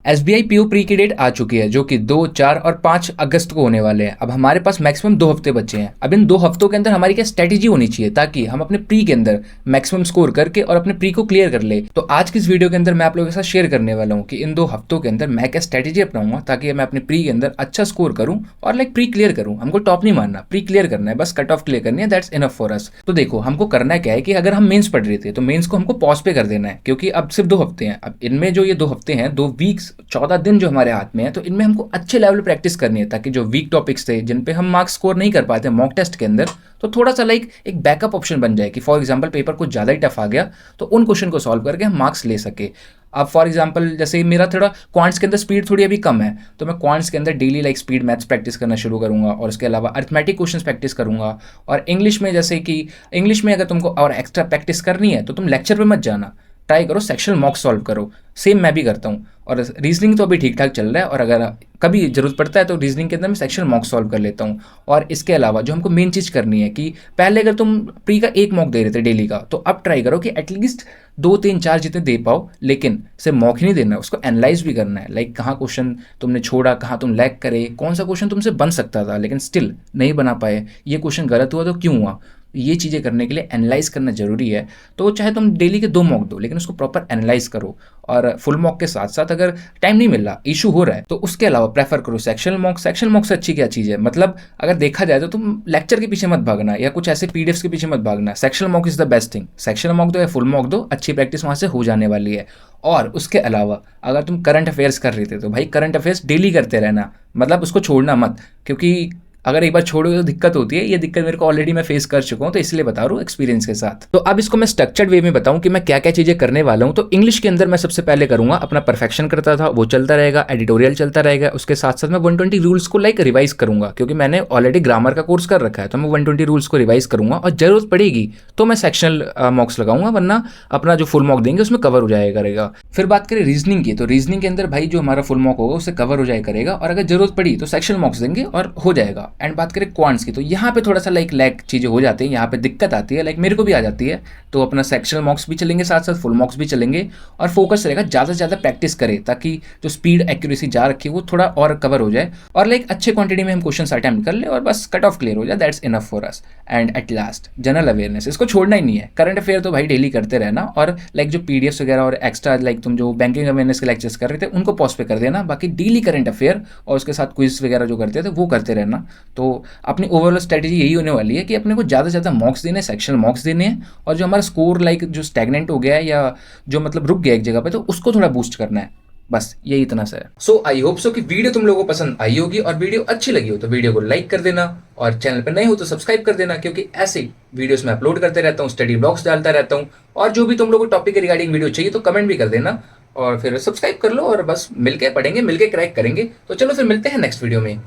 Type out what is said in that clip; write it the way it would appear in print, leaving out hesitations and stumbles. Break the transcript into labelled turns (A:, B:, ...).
A: SBI PO pre की date आ चुकी है जो कि 2, 4 और 5 अगस्त को होने वाले हैं। अब हमारे पास मैक्सिमम 2 हफ्ते बचे हैं। अब इन 2 हफ्तों के अंदर हमारी क्या स्ट्रेटेजी होनी चाहिए ताकि हम अपने प्री के अंदर मैक्सिमम स्कोर करके और अपने प्री को क्लियर कर ले। तो आज की इस वीडियो के अंदर मैं आप लोगों के साथ शेयर करने वाला हूँ कि इन 2 हफ्तों के अंदर मैं क्या स्ट्रेटेजी अपनाऊंगा ताकि मैं अपने प्री के अंदर अच्छा स्कोर करूँ और प्री क्लियर करूँ। हमको टॉप नहीं मारना, प्री क्लियर करना है, बस कट ऑफ क्लियर करनी है, दैट्स इनफ फॉर अस। तो देखो हमको करना क्या है कि अगर हम मेंस पढ़ रहे थे तो मेंस को हमको पॉज पे कर देना है क्योंकि अब सिर्फ 2 हफ्ते हैं। अब इनमें जो ये 2 हफ्ते हैं, 2 वीक्स 14 दिन जो हमारे हाथ में है, तो इनमें हमको अच्छे लेवल पे प्रैक्टिस करनी है ताकि जो वीक टॉपिक्स थे जिन पे हम मार्क्स स्कोर नहीं कर पाते मॉक टेस्ट के अंदर, तो थोड़ा सा एक बैकअप ऑप्शन बन जाए कि फॉर एग्जांपल पेपर कुछ ज़्यादा ही टफ आ गया तो उन क्वेश्चन को सॉल्व करके हम मार्क्स ले सके। अब फॉर एग्जांपल जैसे मेरा थोड़ा क्वांट्स के अंदर स्पीड थोड़ी अभी कम है तो मैं क्वांट्स के अंदर डेली स्पीड मैथ्स प्रैक्टिस करना शुरू करूंगा और उसके अलावा अरिथमेटिक क्वेश्चंस प्रैक्टिस करूंगा। और इंग्लिश में जैसे कि इंग्लिश में अगर तुमको और एक्स्ट्रा प्रैक्टिस करनी है तो तुम लेक्चर पे मत जाना, ट्राई करो सेक्शनल मॉक सॉल्व करो। सेम मैं भी करता हूँ और रीजनिंग तो अभी ठीक ठाक चल रहा है और अगर कभी जरूरत पड़ता है तो रीजनिंग के अंदर मैं सेक्शनल मॉक सॉल्व कर लेता हूँ। और इसके अलावा जो हमको मेन चीज़ करनी है कि पहले अगर तुम प्री का एक मॉक दे रहे थे डेली का तो अब ट्राई करो कि एटलीस्ट 2, 3, 4 जितने दे पाओ, लेकिन सिर्फ मॉक ही नहीं देना है, उसको एनालाइज भी करना है। कहाँ क्वेश्चन तुमने छोड़ा, कहाँ तुम लैग करे, कौन सा क्वेश्चन तुमसे बन सकता था लेकिन स्टिल नहीं बना पाए, ये क्वेश्चन गलत हुआ तो क्यों हुआ। ये चीज़ें करने के लिए एनालाइज करना जरूरी है। तो चाहे तुम डेली के 2 मॉक दो लेकिन उसको प्रॉपर एनालाइज करो। और फुल मॉक के साथ साथ अगर टाइम नहीं मिल रहा, इशू हो रहा है, तो उसके अलावा प्रेफर करो सेक्शनल मॉक। सेक्शनल मॉक से अच्छी क्या चीज़ है, मतलब अगर देखा जाए तो तुम लेक्चर के पीछे मत भागना या कुछ ऐसे पीडीएफ्स के पीछे मत भागना। Sectional mock is the best thing. Sectional mock दो या फुल मॉक दो, अच्छी प्रैक्टिस वहाँ से हो जाने वाली है। और उसके अलावा अगर तुम करंट अफेयर्स कर रहे थे तो भाई करंट अफेयर्स डेली करते रहना, मतलब उसको छोड़ना मत, क्योंकि अगर एक बार छोड़ोगे तो दिक्कत होती है। ये दिक्कत मेरे को ऑलरेडी मैं फेस कर चुका हूँ तो इसलिए बता रहा हूँ एक्सपीरियंस के साथ। तो अब इसको मैं स्ट्रक्चर्ड वे में बताऊँ कि मैं क्या क्या चीज़ें करने वाला हूँ। तो इंग्लिश के अंदर मैं सबसे पहले करूँगा अपना परफेक्शन करता था वो चलता रहेगा, एडिटोरियल चलता रहेगा। उसके साथ साथ मैं 120 रूल्स को रिवाइज करूँगा क्योंकि मैंने ऑलरेडी ग्रामर का कोर्स कर रखा है, तो मैं 120 रूल्स को रिवाइज करूँगा और जरूरत पड़ेगी तो मैं सेक्शनल मॉक्स लगाऊंगा, वरना अपना जो फुल मॉक देंगे उसमें कवर हो जाएगा करेगा। फिर बात करें रीजनिंग की, तो रीजनिंग के अंदर भाई जो हमारा फुल मॉक होगा उससे कवर हो जाए करेगा और अगर जरूरत पड़ी तो सेक्शनल मॉक्स देंगे और हो जाएगा। एंड बात करें क्वांट्स की, तो यहाँ पे थोड़ा सा लैग चीज़ें हो जाती है, यहाँ पे दिक्कत आती है, मेरे को भी आ जाती है। तो अपना सेक्शनल मॉक्स भी चलेंगे, साथ साथ फुल मॉक्स भी चलेंगे और फोकस रहेगा ज़्यादा से ज़्यादा प्रैक्टिस करें ताकि जो स्पीड एक्यूरेसी जा रखी है वो थोड़ा और कवर हो जाए और अच्छे क्वांटिटी में हम क्वेश्चन अटेम्प्ट कर ले और बस कट ऑफ क्लियर हो जाए, that's enough for us. And at last general awareness, इसको छोड़ना ही नहीं है। करंट अफेयर तो भाई डेली करते रहना और जो पीडीएफ्स वगैरह और एक्स्ट्रा तुम जो बैंकिंग अवेयरनेस के लेक्चर्स कर रहे थे उनको पॉज पे कर देना, बाकी डेली करंट अफेयर और उसके साथ क्विज वगैरह जो करते थे वो करते रहना। तो अपनी ओवरऑल स्ट्रेटेजी यही होने वाली है कि अपने को ज़्यादा से ज़्यादा मॉक्स देने, सेक्शनल मॉक्स देने हैं और जो हमारा स्कोर जो स्टैग्नेंट हो गया है या जो रुक गया एक जगह पे तो उसको थोड़ा बूस्ट करना है। बस यही इतना सा है। सो आई होप सो कि वीडियो तुम लोगों को पसंद आई होगी और वीडियो अच्छी लगी हो तो वीडियो को लाइक कर देना और चैनल पर नए हो तो सब्सक्राइब कर देना, क्योंकि ऐसे वीडियोस मैं अपलोड करते रहता हूँ, स्टडी ब्लॉग्स डालता रहता हूँ। और जो भी तुम लोगों को टॉपिक के रिगार्डिंग वीडियो चाहिए तो कमेंट भी कर देना और फिर सब्सक्राइब कर लो और बस मिलके पढ़ेंगे, मिलके क्रैक करेंगे। तो चलो फिर मिलते हैं नेक्स्ट वीडियो में।